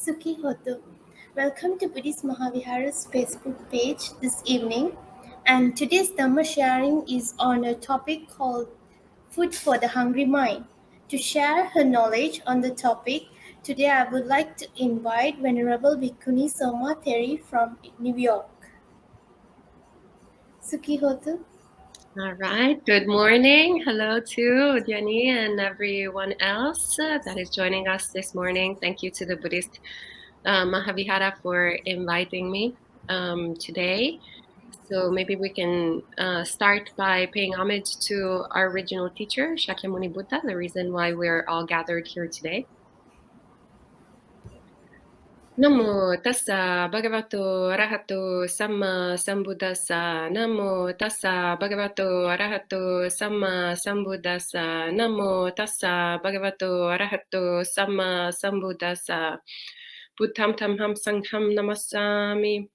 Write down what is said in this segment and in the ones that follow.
Sukhi Hotu. Welcome to Buddhist Mahavihara's Facebook page this evening. And today's Dhamma sharing is on a topic called Food for the Hungry Mind. To share her knowledge on the topic, today I would like to invite Venerable Bhikkhuni Soma from New York. Sukhi Hotu. All right. Good morning. Hello to Diani and everyone else that is joining us this morning. Thank you to the Buddhist Mahavihara for inviting me today. So maybe we can start by paying homage to our original teacher, Shakyamuni Buddha, the reason why we're all gathered here today. Namo tassa bhagavato arahato samma sambuddhassa. Namo tassa bhagavato arahato samma sambuddhassa. Namo tassa bhagavato arahato samma sambuddhassa. Buddham tamham sangham namassami.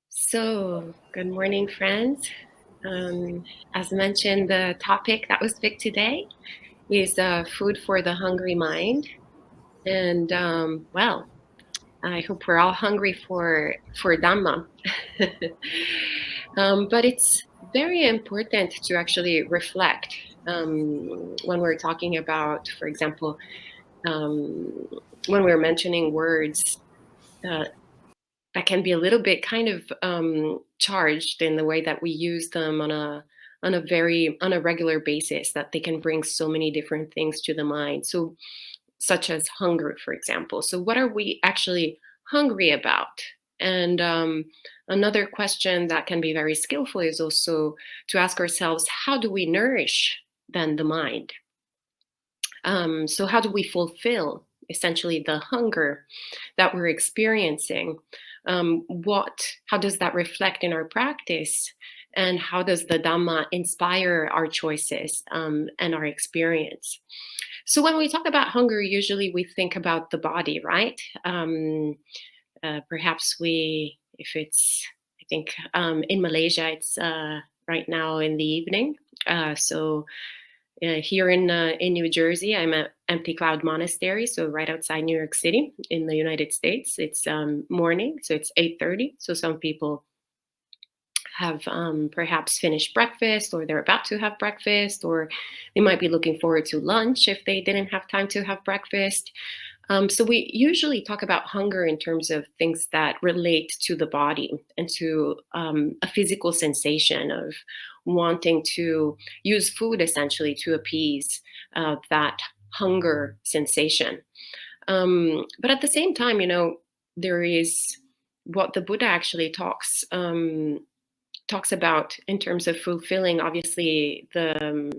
So, good morning, friends. As mentioned, the topic that was picked today is food for the hungry mind. And well, I hope we're all hungry for Dhamma. But it's very important to actually reflect when we're talking about, for example, when we're mentioning words that can be a little bit kind of charged in the way that we use them on a regular basis, that they can bring so many different things to the mind. So, such as hunger, for example. So, what are we actually hungry about? And another question that can be very skillful is also to ask ourselves, how do we nourish then the mind? So, how do we fulfill essentially the hunger that we're experiencing? How does that reflect in our practice? And how does the Dhamma inspire our choices and our experience? So when we talk about hunger, usually we think about the body, right? Perhaps if it's, I think in Malaysia, it's right now in the evening. So here in New Jersey, I'm at Empty Cloud Monastery, so right outside New York City in the United States. It's morning, so it's 8:30. So some people have perhaps finished breakfast, or they're about to have breakfast, or they might be looking forward to lunch if they didn't have time to have breakfast. So we usually talk about hunger in terms of things that relate to the body and to a physical sensation of wanting to use food essentially to appease that hunger sensation. But at the same time, there is what the Buddha actually talks about in terms of fulfilling, obviously, the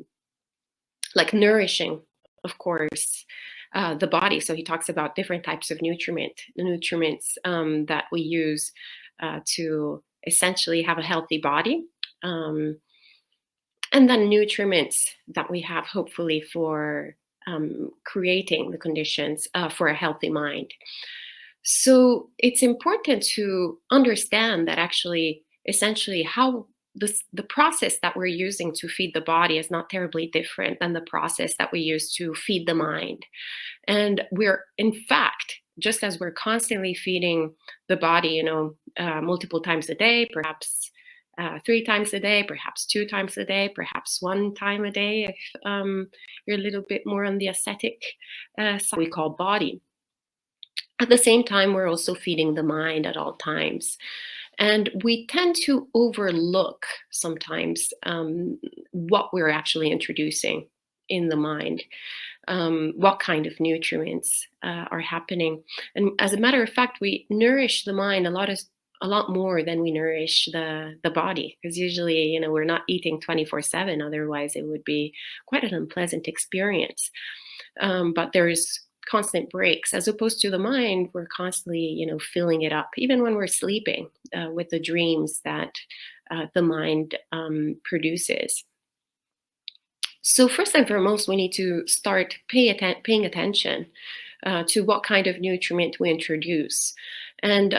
like nourishing, of course, the body. So he talks about different types of nutriments that we use to essentially have a healthy body. And then nutriments that we have, hopefully, for creating the conditions for a healthy mind. So it's important to understand that actually, essentially, how the process that we're using to feed the body is not terribly different than the process that we use to feed the mind. And we're, in fact, just as we're constantly feeding the body, multiple times a day, perhaps 3 times a day, perhaps 2 times a day, perhaps 1 time a day, if you're a little bit more on the ascetic side, we call body. At the same time, we're also feeding the mind at all times. And we tend to overlook sometimes what we're actually introducing in the mind, what kind of nutrients are happening. And as a matter of fact, we nourish the mind a lot more than we nourish the body, because usually, we're not eating 24/7. Otherwise, it would be quite an unpleasant experience. But there's constant breaks, as opposed to the mind. We're constantly, filling it up, even when we're sleeping, with the dreams that the mind produces. So first and foremost, we need to start paying attention to what kind of nutriment we introduce. And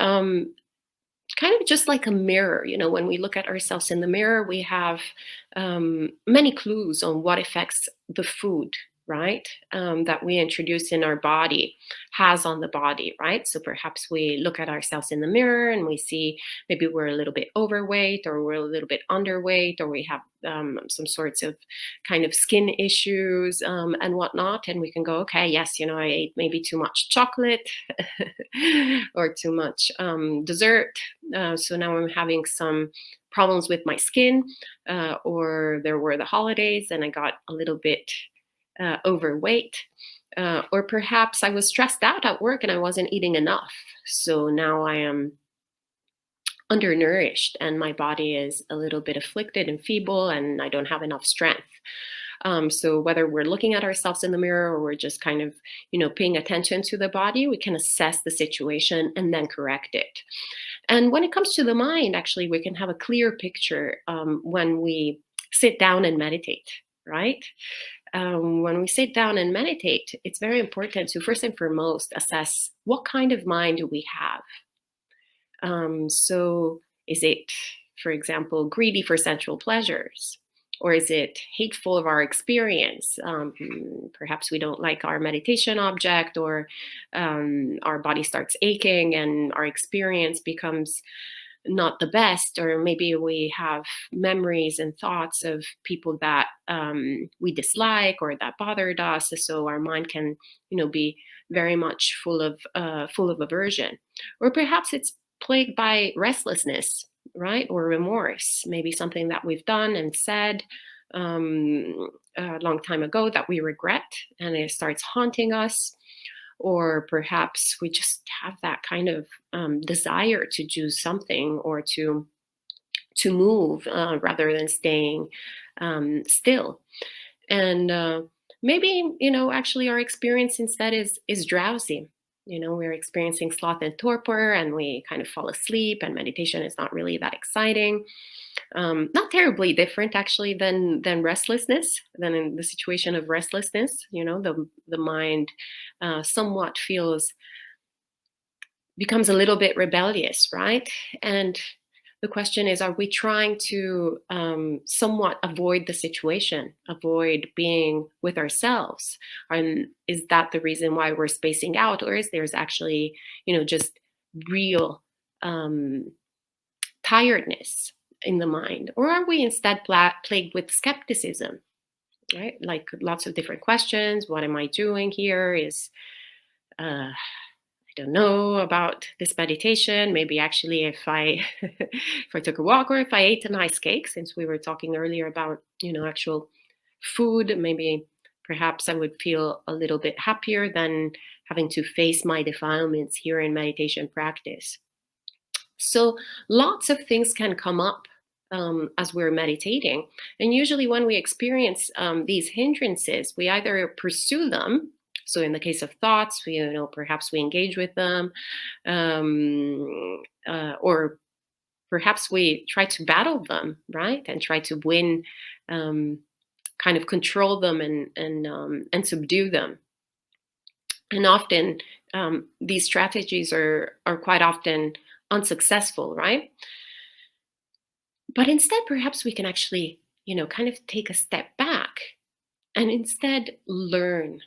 kind of just like a mirror, when we look at ourselves in the mirror, we have many clues on what affects the food right? That we introduce in our body has on the body, right? So perhaps we look at ourselves in the mirror and we see maybe we're a little bit overweight, or we're a little bit underweight, or we have some sorts of kind of skin issues and whatnot. And we can go, okay, yes, I ate maybe too much chocolate or too much dessert. So now I'm having some problems with my skin, or there were the holidays and I got a little bit overweight. Or perhaps I was stressed out at work and I wasn't eating enough. So now I am undernourished and my body is a little bit afflicted and feeble and I don't have enough strength. So whether we're looking at ourselves in the mirror or we're just kind of, paying attention to the body, we can assess the situation and then correct it. And when it comes to the mind, actually, we can have a clear picture when we sit down and meditate, right? When we sit down and meditate, it's very important to first and foremost assess what kind of mind do we have. So is it, for example, greedy for sensual pleasures? Or is it hateful of our experience? Perhaps we don't like our meditation object, or our body starts aching and our experience becomes not the best, or maybe we have memories and thoughts of people that we dislike or that bothered us, so our mind can be very much full of aversion. Or perhaps it's plagued by restlessness, right? Or remorse, maybe something that we've done and said a long time ago that we regret and it starts haunting us. Or perhaps we just have that kind of desire to do something or to move rather than staying still. And maybe actually our experience instead is drowsy. We're experiencing sloth and torpor and we kind of fall asleep, and meditation is not really that exciting. Not terribly different actually than restlessness, than in the situation of restlessness. The mind somewhat becomes a little bit rebellious, right? And the question is, are we trying to somewhat avoid the situation, avoid being with ourselves? And is that the reason why we're spacing out? Or is there's actually, just real tiredness in the mind? Or are we instead plagued with skepticism, right? Like lots of different questions. What am I doing here? I don't know about this meditation. Maybe actually if I if I took a walk, or if I ate a nice cake, since we were talking earlier about, actual food, maybe perhaps I would feel a little bit happier than having to face my defilements here in meditation practice. So lots of things can come up as we're meditating. And usually when we experience these hindrances, we either pursue them. So in the case of thoughts, perhaps we engage with them, or perhaps we try to battle them, right? And try to win, kind of control them and subdue them. And often these strategies are quite often unsuccessful, right? But instead, perhaps we can actually, kind of take a step back and instead learn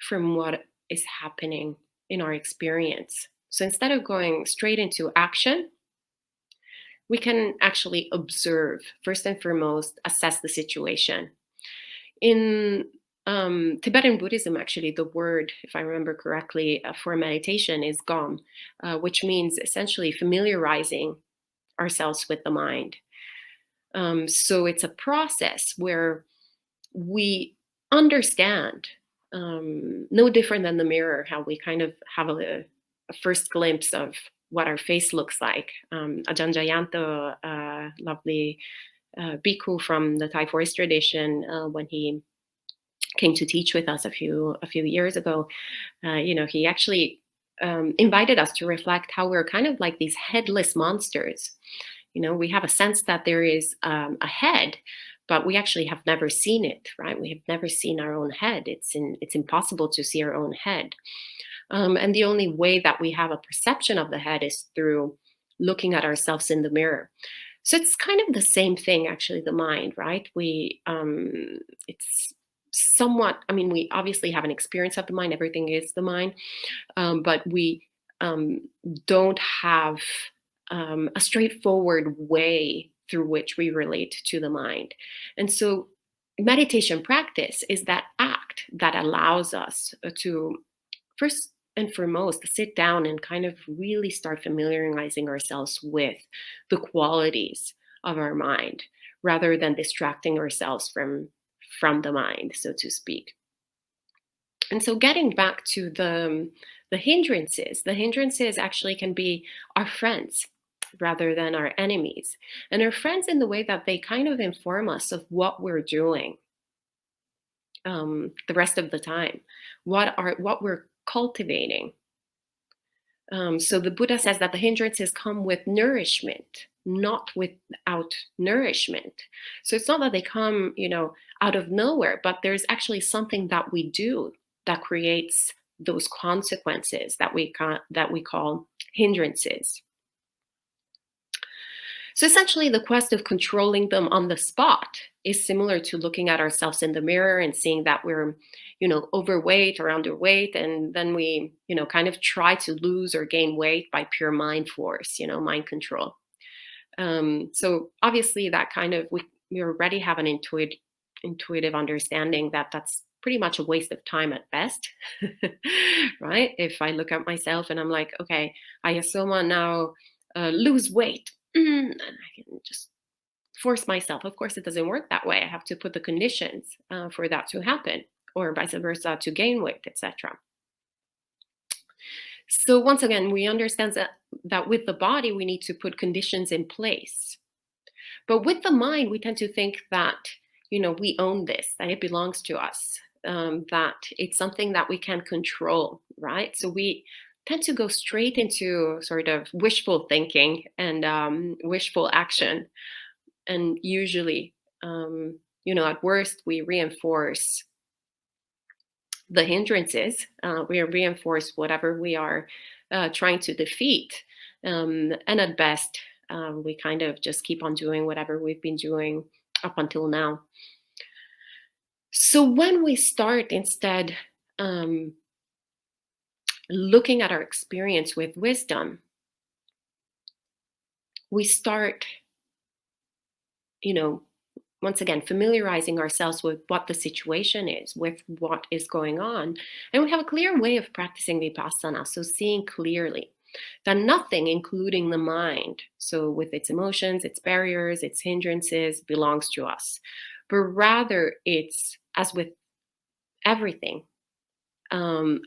from what is happening in our experience. So instead of going straight into action, we can actually observe, first and foremost, assess the situation. In Tibetan Buddhism, actually, the word, if I remember correctly, for meditation is gom, which means essentially familiarizing ourselves with the mind. So it's a process where we understand, no different than the mirror, how we kind of have a first glimpse of what our face looks like. Ajahn Jayanto, lovely bhikkhu from the Thai forest tradition, when he came to teach with us a few years ago, he actually invited us to reflect how we're kind of like these headless monsters. We have a sense that there is a head, but we actually have never seen it, right? We have never seen our own head. It's impossible to see our own head. And the only way that we have a perception of the head is through looking at ourselves in the mirror. So it's kind of the same thing, actually, the mind, right? It's somewhat, I mean, we obviously have an experience of the mind, everything is the mind, but we um, don't have a straightforward way through which we relate to the mind. And so meditation practice is that act that allows us to first and foremost sit down and kind of really start familiarizing ourselves with the qualities of our mind rather than distracting ourselves from the mind, so to speak. And so getting back to the hindrances actually can be our friends rather than our enemies. And our friends in the way that they kind of inform us of what we're doing the rest of the time, what we're cultivating. So the Buddha says that the hindrances come with nourishment, not without nourishment. So it's not that they come, out of nowhere, but there's actually something that we do that creates those consequences that we call hindrances. So essentially, the quest of controlling them on the spot is similar to looking at ourselves in the mirror and seeing that we're, overweight or underweight, and then we, kind of try to lose or gain weight by pure mind force, mind control. So obviously, that kind of we already have an intuitive understanding that that's pretty much a waste of time at best, right? If I look at myself and I'm like, okay, Ayya Soma, now lose weight. And I can just force myself. Of course, it doesn't work that way. I have to put the conditions for that to happen, or vice versa, to gain weight, etc. So once again, we understand that with the body, we need to put conditions in place. But with the mind, we tend to think that, we own this, that it belongs to us, that it's something that we can control, right? So we tend to go straight into sort of wishful thinking and wishful action. And usually, at worst, we reinforce the hindrances. We reinforce whatever we are trying to defeat. And at best, we kind of just keep on doing whatever we've been doing up until now. So when we start instead looking at our experience with wisdom, we start, once again, familiarizing ourselves with what the situation is, with what is going on. And we have a clear way of practicing Vipassana. So seeing clearly that nothing, including the mind, so with its emotions, its barriers, its hindrances, belongs to us, but rather it's, as with everything, a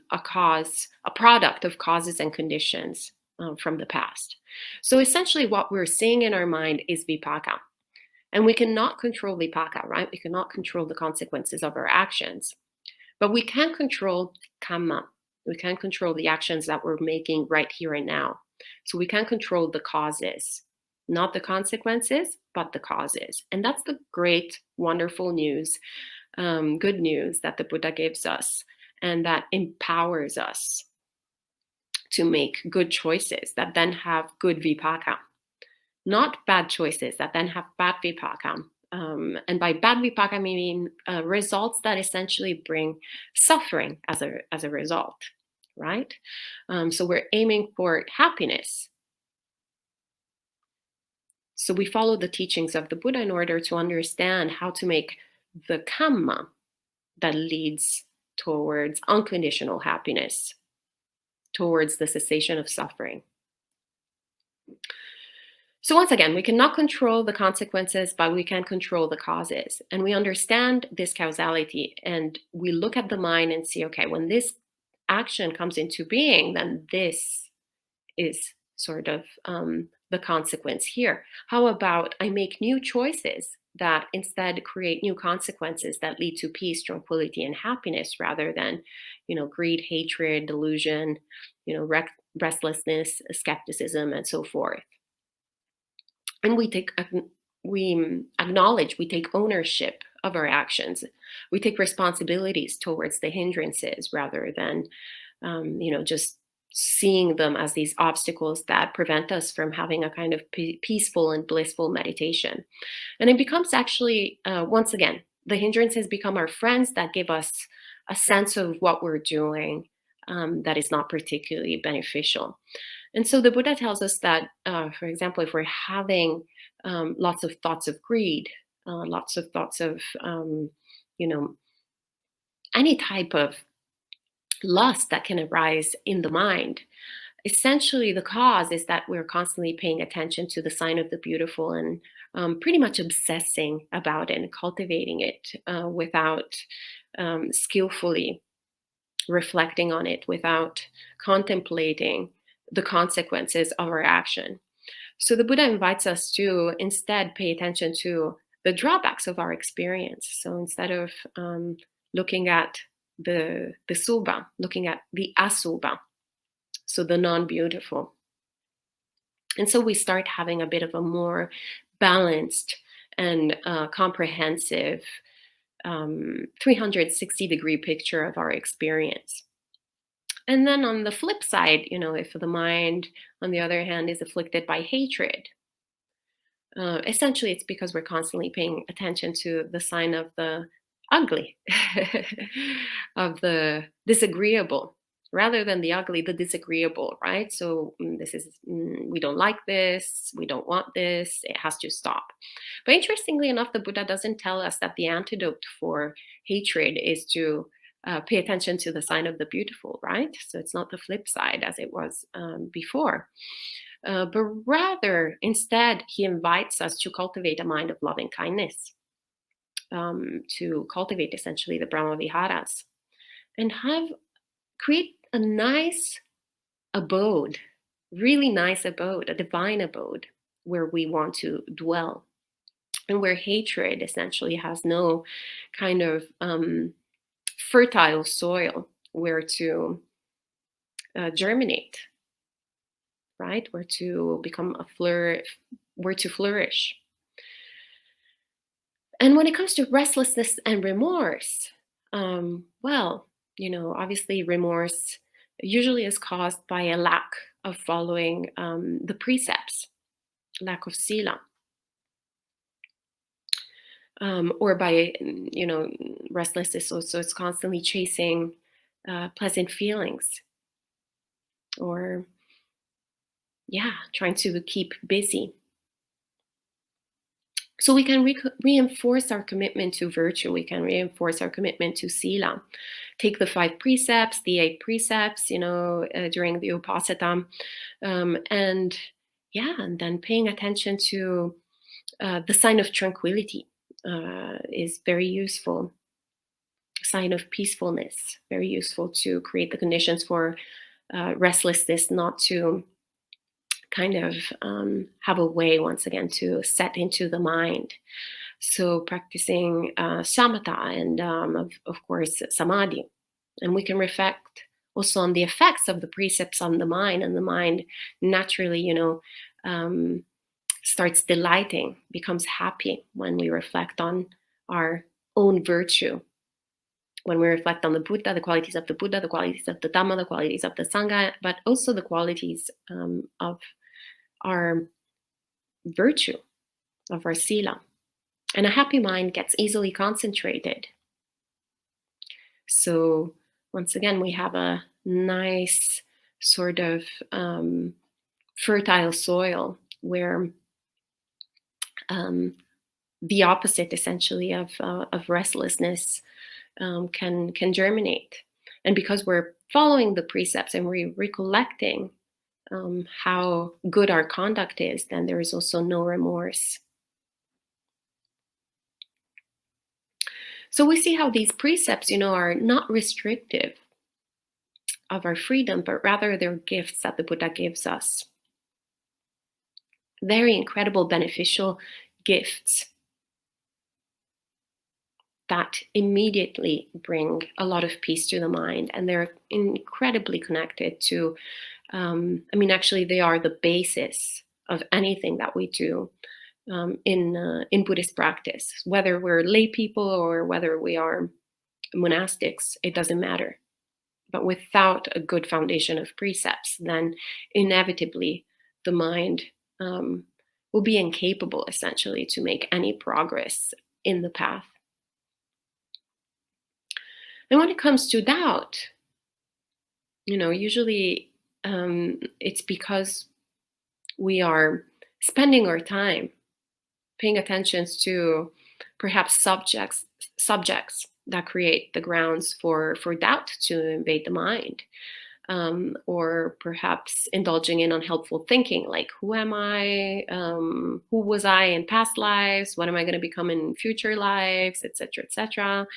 product of causes and conditions from the past. So essentially, what we're seeing in our mind is vipaka. And we cannot control vipaka, right? We cannot control the consequences of our actions. But we can control kamma. We can control the actions that we're making right here and now. So we can control the causes, not the consequences, but the causes. And that's the great, wonderful news, good news that the Buddha gives us, and that empowers us to make good choices that then have good vipaka, not bad choices that then have bad vipaka. And by bad vipaka, I mean results that essentially bring suffering as a result, right? So we're aiming for happiness. So we follow the teachings of the Buddha in order to understand how to make the kamma that leads towards unconditional happiness, towards the cessation of suffering. So once again, we cannot control the consequences, but we can control the causes. And we understand this causality, and we look at the mind and see, okay, when this action comes into being, then this is sort of the consequence here. How about I make new choices that instead create new consequences that lead to peace, tranquility, and happiness, rather than, greed, hatred, delusion, restlessness, skepticism, and so forth. And we acknowledge, we take ownership of our actions. We take responsibilities towards the hindrances rather than, just seeing them as these obstacles that prevent us from having a kind of peaceful and blissful meditation. And it becomes actually, once again, the hindrances become our friends that give us a sense of what we're doing that is not particularly beneficial. And so the Buddha tells us that, for example, if we're having lots of thoughts of greed, lots of thoughts of, you know, any type of lust that can arise in the mind, essentially the cause is that we're constantly paying attention to the sign of the beautiful and pretty much obsessing about it and cultivating it without skillfully reflecting on it, without contemplating the consequences of our action. So the Buddha invites us to instead pay attention to the drawbacks of our experience. So instead of looking at the suba, looking at the asuba, so the non-beautiful. And so we start having a bit of a more balanced and comprehensive 360-degree picture of our experience. And then on the flip side, if the mind, on the other hand, is afflicted by hatred, essentially it's because we're constantly paying attention to the sign of the ugly, of the disagreeable, rather than the ugly, the disagreeable, right? So we don't like this, we don't want this, it has to stop. But interestingly enough, the Buddha doesn't tell us that the antidote for hatred is to pay attention to the sign of the beautiful, right? So it's not the flip side as it was before. But rather, instead, he invites us to cultivate a mind of loving kindness, to cultivate essentially the Brahma Viharas, and create a nice abode, really nice abode, a divine abode where we want to dwell, and where hatred essentially has no kind of fertile soil where to germinate, right? Where to where to flourish. And when it comes to restlessness and remorse, obviously remorse usually is caused by a lack of following the precepts, lack of sila, or by, restlessness also is constantly chasing pleasant feelings, or trying to keep busy. So we can reinforce our commitment to virtue. We can reinforce our commitment to sila. Take the 5 precepts, the 8 precepts, during the upasata, and then paying attention to the sign of tranquility is very useful. Sign of peacefulness, very useful to create the conditions for restlessness not to kind of have a way, once again, to set into the mind. So practicing samatha and, of course, samadhi. And we can reflect also on the effects of the precepts on the mind, and the mind naturally, starts delighting, becomes happy when we reflect on our own virtue. When we reflect on the Buddha, the qualities of the Buddha, the qualities of the Dhamma, the qualities of the Sangha, but also the qualities of our virtue, of our sila. And a happy mind gets easily concentrated. So once again, we have a nice sort of fertile soil where the opposite, essentially, of restlessness can germinate. And because we're following the precepts and we're recollecting how good our conduct is, then there is also no remorse. So we see how these precepts, are not restrictive of our freedom, but rather they're gifts that the Buddha gives us. Very incredible, beneficial gifts that immediately bring a lot of peace to the mind. And they're incredibly connected to, actually, they are the basis of anything that we do in Buddhist practice. Whether we're lay people or whether we are monastics, it doesn't matter. But without a good foundation of precepts, then inevitably the mind will be incapable, essentially, to make any progress in the path. And when it comes to doubt, usually it's because we are spending our time paying attention to perhaps subjects that create the grounds for doubt to invade the mind, or perhaps indulging in unhelpful thinking, like who am I, who was I in past lives, what am I going to become in future lives, etc., etc.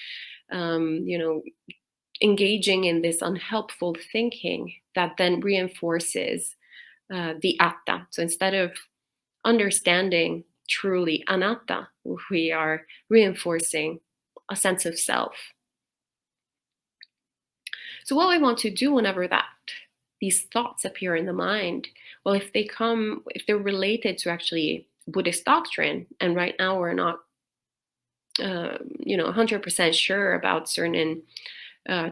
Engaging in this unhelpful thinking that then reinforces the atta. So instead of understanding truly anatta, we are reinforcing a sense of self. So what we want to do whenever these thoughts appear in the mind, well, if they're related to actually Buddhist doctrine, and right now we're not 100% sure about certain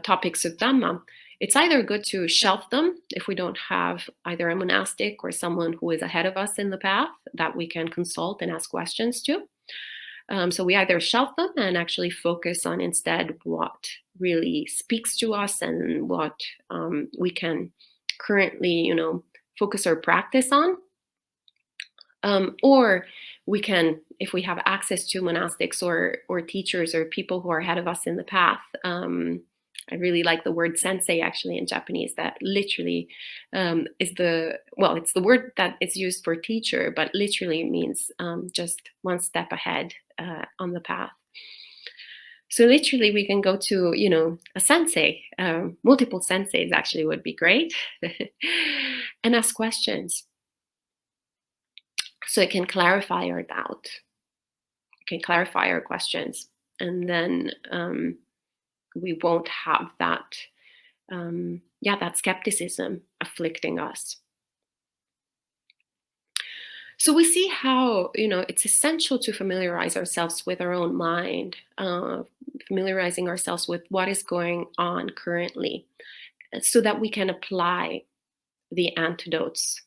topics of Dhamma, it's either good to shelf them if we don't have either a monastic or someone who is ahead of us in the path that we can consult and ask questions to. So we either shelf them and actually focus on instead what really speaks to us and what we can currently, focus our practice on. Or we can, if we have access to monastics or teachers or people who are ahead of us in the path. I really like the word sensei actually in Japanese, that literally it's the word that is used for teacher, but literally means just one step ahead on the path. So literally we can go to, a sensei, multiple senseis actually would be great, and ask questions. So it can clarify our doubt, it can clarify our questions, and then we won't have that skepticism afflicting us. So we see how it's essential to familiarize ourselves with our own mind, familiarizing ourselves with what is going on currently, so that we can apply the antidotes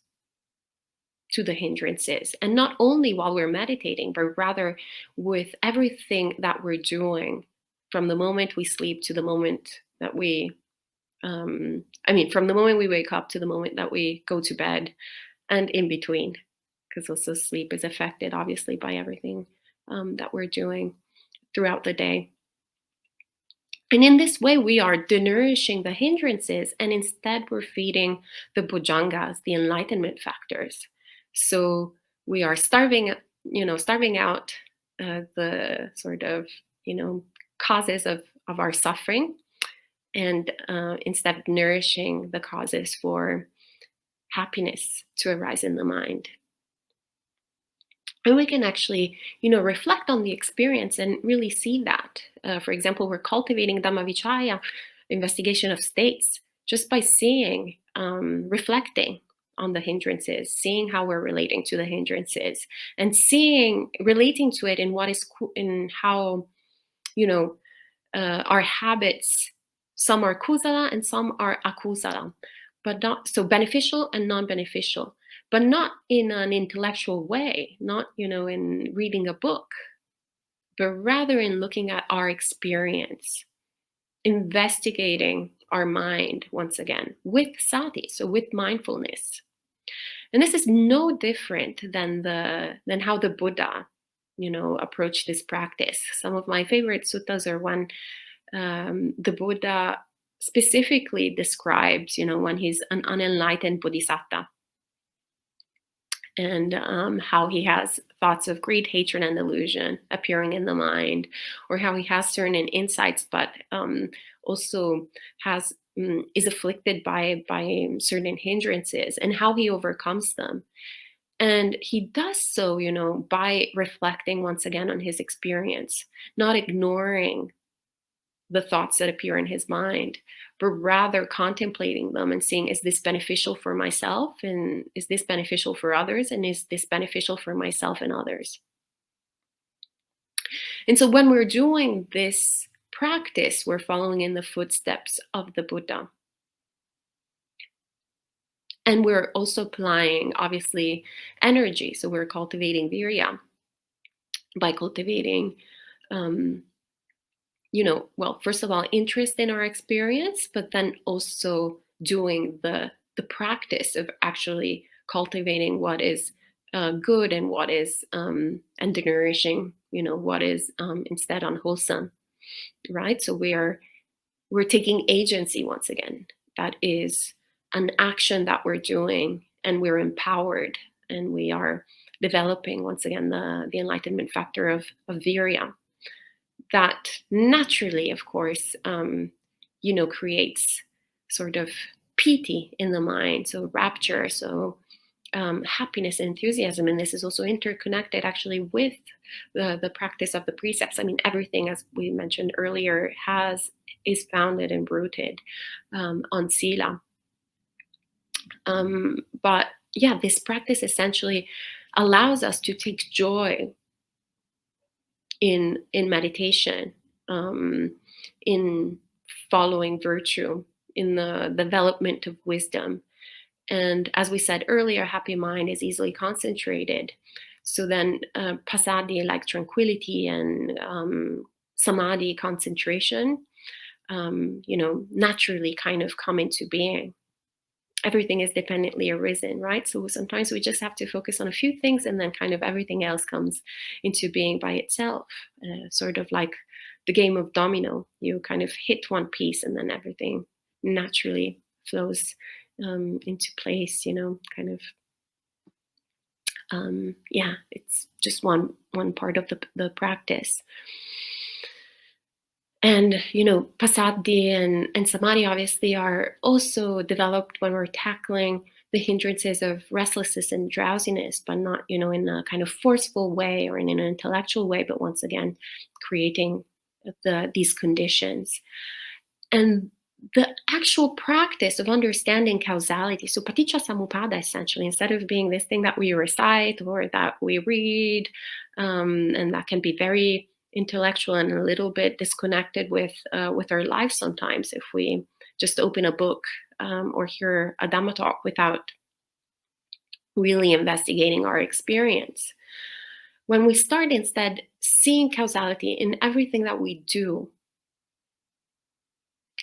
to the hindrances, and not only while we're meditating, but rather with everything that we're doing, from the moment we sleep to the moment that we from the moment we wake up to the moment that we go to bed, and in between, because also sleep is affected obviously by everything that we're doing throughout the day. And in this way, we are denourishing the hindrances, and instead we're feeding the bhujangas, the enlightenment factors. So we are starving out the sort of, causes of our suffering, and instead nourishing the causes for happiness to arise in the mind. And we can actually, reflect on the experience and really see that. For example, we're cultivating Dhammavichaya, investigation of states, just by seeing, reflecting on the hindrances, seeing how we're relating to the hindrances, and relating to it in in how, our habits, some are kusala and some are akusala, but not so beneficial and non-beneficial, but not in an intellectual way, not, in reading a book, but rather in looking at our experience, investigating our mind once again with sati, so with mindfulness. And this is no different than how the Buddha, approached this practice. Some of my favorite suttas are when the Buddha specifically describes, when he's an unenlightened bodhisattva, and how he has thoughts of greed, hatred, and delusion appearing in the mind, or how he has certain insights, but also is afflicted by certain hindrances, and how he overcomes them. And he does so, by reflecting once again on his experience, not ignoring the thoughts that appear in his mind, but rather contemplating them and seeing, is this beneficial for myself? And is this beneficial for others? And is this beneficial for myself and others? And so when we're doing this practice, we're following in the footsteps of the Buddha. And we're also applying, obviously, energy. So we're cultivating virya by cultivating well, first of all, interest in our experience, but then also doing the practice of actually cultivating what is good and what is and nourishing, what is instead unwholesome, right? So we're taking agency once again. That is an action that we're doing, and we're empowered, and we are developing once again the enlightenment factor of virya that naturally, of course, creates sort of piti in the mind, so rapture, so happiness and enthusiasm. And this is also interconnected actually with the practice of the precepts. I mean, everything, as we mentioned earlier, is founded and rooted on sila. But yeah, this practice essentially allows us to take joy in meditation, in following virtue, in the development of wisdom. And as we said earlier, happy mind is easily concentrated. So then pasadi, like tranquility and samadhi, concentration, naturally kind of come into being. Everything is dependently arisen, right? So sometimes we just have to focus on a few things, and then kind of everything else comes into being by itself, sort of like the game of domino. You kind of hit one piece, and then everything naturally flows into place, kind of. It's just one part of the practice. And, pasadi and samadhi obviously are also developed when we're tackling the hindrances of restlessness and drowsiness, but not, in a kind of forceful way or in an intellectual way, but once again, creating these conditions. And the actual practice of understanding causality, so paticca samuppada, essentially, instead of being this thing that we recite or that we read, and that can be very intellectual and a little bit disconnected with our lives sometimes, if we just open a book or hear a Dhamma talk without really investigating our experience. When we start instead seeing causality in everything that we do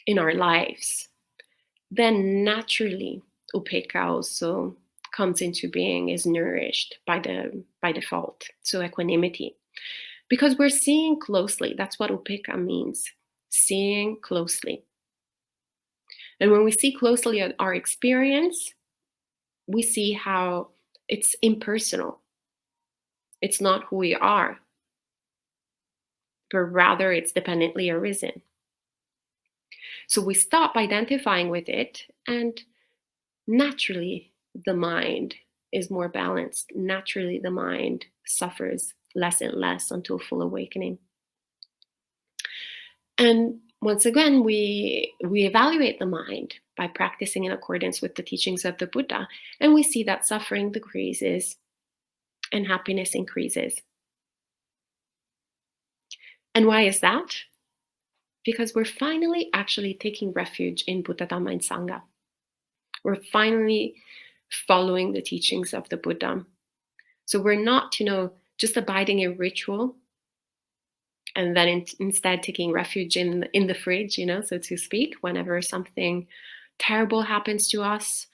in our lives, then naturally upekkha also comes into being, is nourished by default. So equanimity. Because we're seeing closely. That's what upekkha means, seeing closely. And when we see closely at our experience, we see how it's impersonal. It's not who we are, but rather it's dependently arisen. So we stop identifying with it, and naturally the mind is more balanced. Naturally the mind suffers less and less until full awakening. And once again, we evaluate the mind by practicing in accordance with the teachings of the Buddha, and we see that suffering decreases and happiness increases. And why is that? Because we're finally actually taking refuge in Buddha, Dhamma, and Sangha. We're finally following the teachings of the Buddha. So we're not, just abiding in ritual and then instead taking refuge in the fridge, so to speak, whenever something terrible happens to us,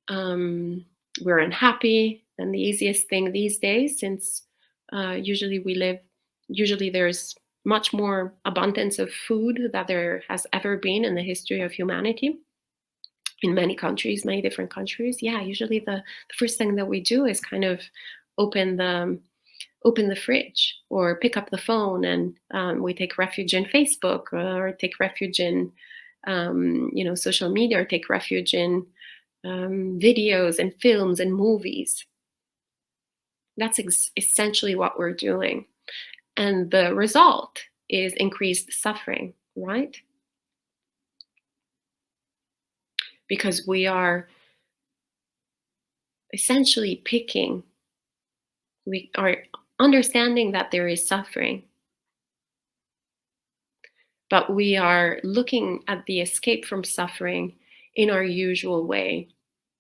we're unhappy. And the easiest thing these days, since usually there's much more abundance of food than there has ever been in the history of humanity in many countries, many different countries. Yeah, usually the first thing that we do is kind of open the fridge or pick up the phone, and we take refuge in Facebook or take refuge in social media, or take refuge in videos and films and movies. That's essentially what we're doing. And the result is increased suffering, right? Because we are essentially we are understanding that there is suffering, but we are looking at the escape from suffering in our usual way,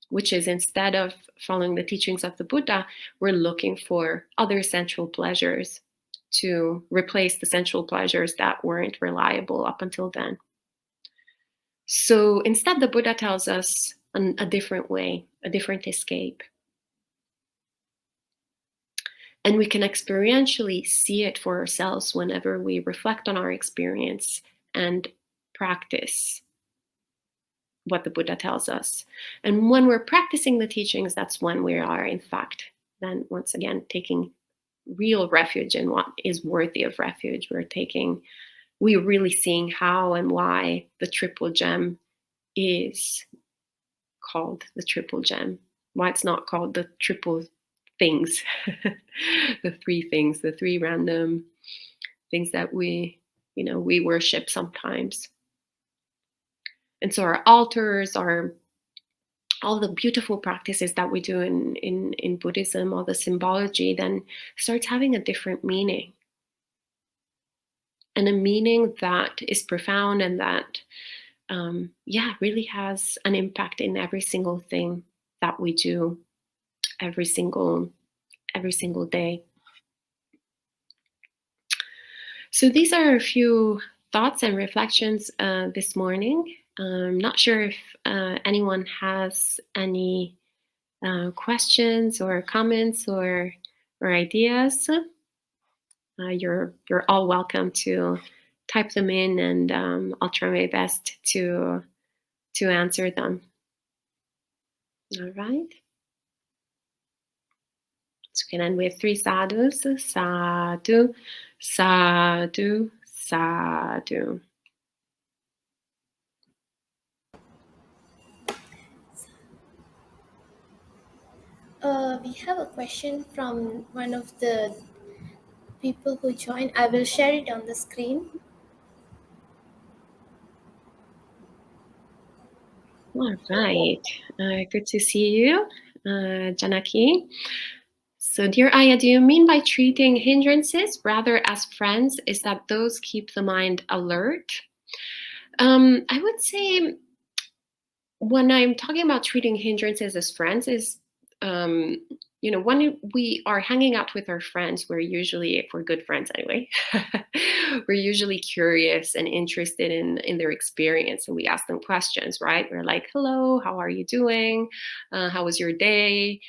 which is, instead of following the teachings of the Buddha, we're looking for other sensual pleasures. to replace the sensual pleasures that weren't reliable up until then. So instead, the Buddha tells us a different way, a different escape. And we can experientially see it for ourselves whenever we reflect on our experience and practice what the Buddha tells us. And when we're practicing the teachings, that's when we are, in fact, then once again, taking real refuge in what is worthy of refuge. We're really seeing how and why the triple gem is called the triple gem, why it's not called the triple things, the three things, the three random things that we worship sometimes. And so our altars are all the beautiful practices that we do in Buddhism, all the symbology, then starts having a different meaning. And a meaning that is profound and that, really has an impact in every single thing that we do every single day. So these are a few thoughts and reflections this morning. I'm not sure if anyone has any questions or comments or ideas. You're all welcome to type them in, and I'll try my best to answer them. All right. So we can end with 3 sadhus. Sadhu, sadhu, sadhu. We have a question from one of the people who joined. I will share it on the screen. All right. Good to see you, Janaki. So, dear Ayya, do you mean by treating hindrances rather as friends is that those keep the mind alert? I would say when I'm talking about treating hindrances as friends is, when we are hanging out with our friends, we're usually, if we're good friends anyway, we're usually curious and interested in their experience. And we ask them questions, right? We're like, hello, how are you doing? How was your day?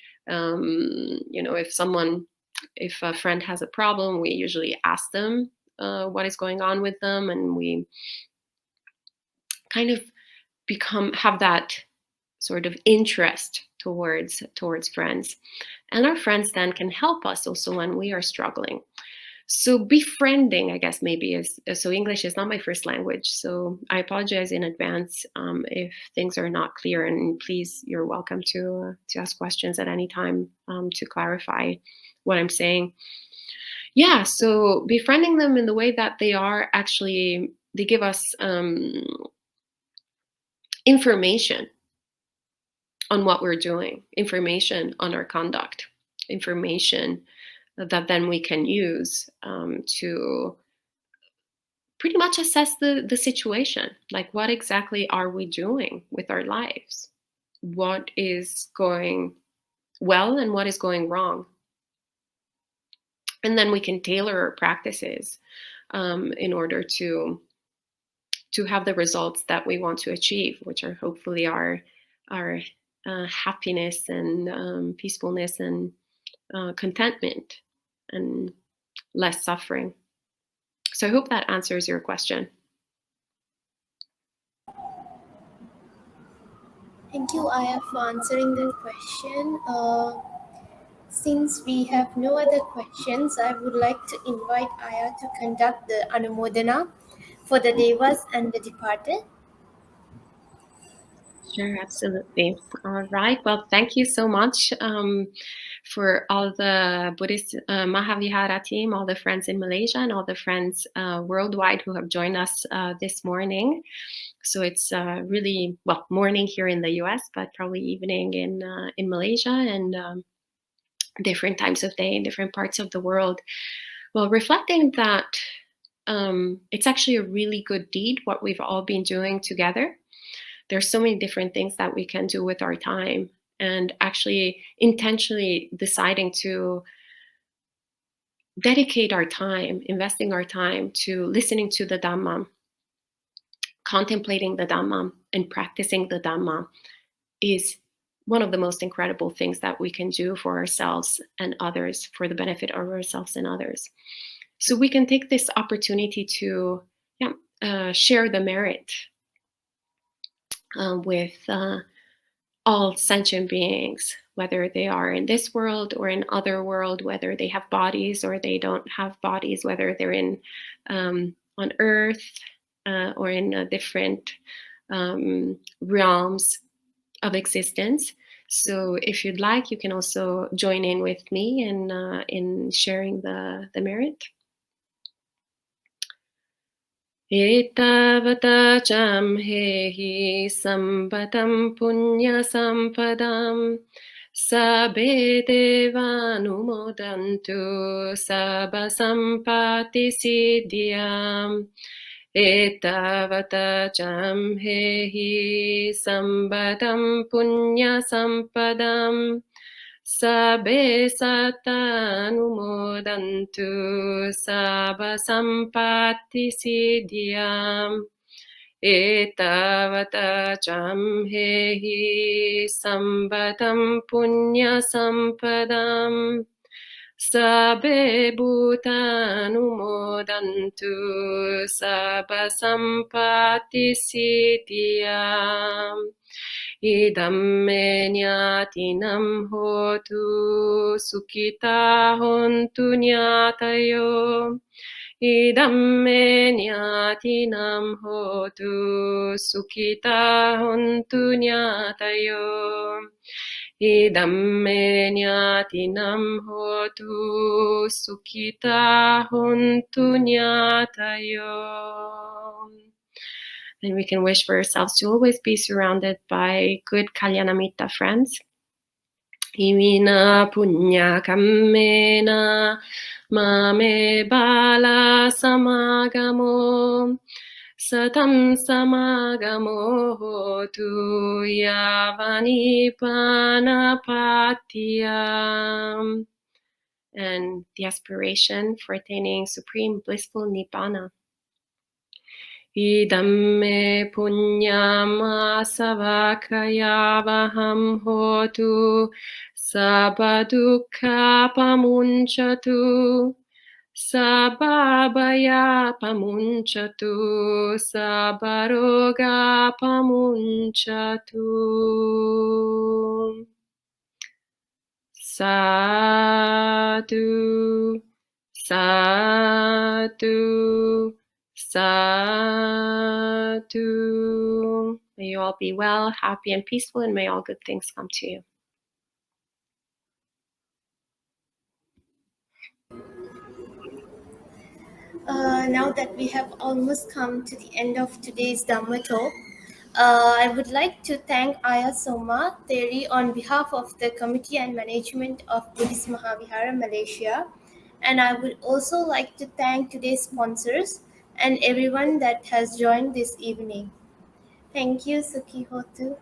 If a friend has a problem, we usually ask them what is going on with them. And we kind of have that sort of interest towards friends, and our friends then can help us also when we are struggling. So befriending, I guess, maybe is so. English is not my first language, so I apologize in advance if things are not clear, and please, you're welcome to ask questions at any time to clarify what I'm saying. Yeah, so befriending them in the way that they are, actually they give us information on what we're doing, information on our conduct, information that then we can use to pretty much assess the situation. Like, what exactly are we doing with our lives? What is going well and what is going wrong? And then we can tailor our practices in order to have the results that we want to achieve, which are hopefully our happiness and peacefulness and contentment and less suffering. So I hope that answers your question. Thank you, Ayya, for answering the question. Since we have no other questions, I would like to invite Ayya to conduct the Anumodana for the Devas and the departed. Sure, absolutely. All right. Well, thank you so much for all the Buddhist Mahavihara team, all the friends in Malaysia, and all the friends worldwide who have joined us this morning. So it's really, morning here in the US, but probably evening in Malaysia, and different times of day in different parts of the world. Well, reflecting that it's actually a really good deed, what we've all been doing together. There's so many different things that we can do with our time, and actually intentionally deciding to dedicate our time, investing our time to listening to the Dhamma, contemplating the Dhamma, and practicing the Dhamma is one of the most incredible things that we can do for ourselves and others, for the benefit of ourselves and others. So we can take this opportunity to share the merit with all sentient beings, whether they are in this world or in other world, whether they have bodies or they don't have bodies, whether they're in on Earth or in different realms of existence. So if you'd like, you can also join in with me in sharing the merit. Etavata jam hehi sambatam punya sampadam sabe devanumodantu sabba sampati siddhyam. Etavata jam hehi sambatam punya sampadam sabbe satanumodantu sabba sampatti siddhyam. Etavata jam hehi sambatam punya sampadam sabbe bhutanumodantu sabba sampatti siddhyam. Idam me nyatinam hotu sukhita hontu nyatayo. Idam me nyatinam hotu sukhita hontu nyatayo. Idam me nyatinam hotu sukhita hontu nyatayo. And we can wish for ourselves to always be surrounded by good kalyanamitta friends. Imina punya kammena mame bala samagamo satam samagamo hotu yavani panapatiyam. And the aspiration for attaining supreme blissful nibbana. Idam me punyam asavakayavaham hotu sabba dukkha pamunchatu sabba bhaya pamunchatu sabba roga pamunchatu. Sadhu, sadhu, sadhu. May you all be well, happy, and peaceful, and may all good things come to you. Now that we have almost come to the end of today's Dhamma talk, I would like to thank Ayya Soma Theri on behalf of the Committee and Management of Buddhist Mahavihara Malaysia. And I would also like to thank today's sponsors and everyone that has joined this evening. Thank you, Sukhi Hotu.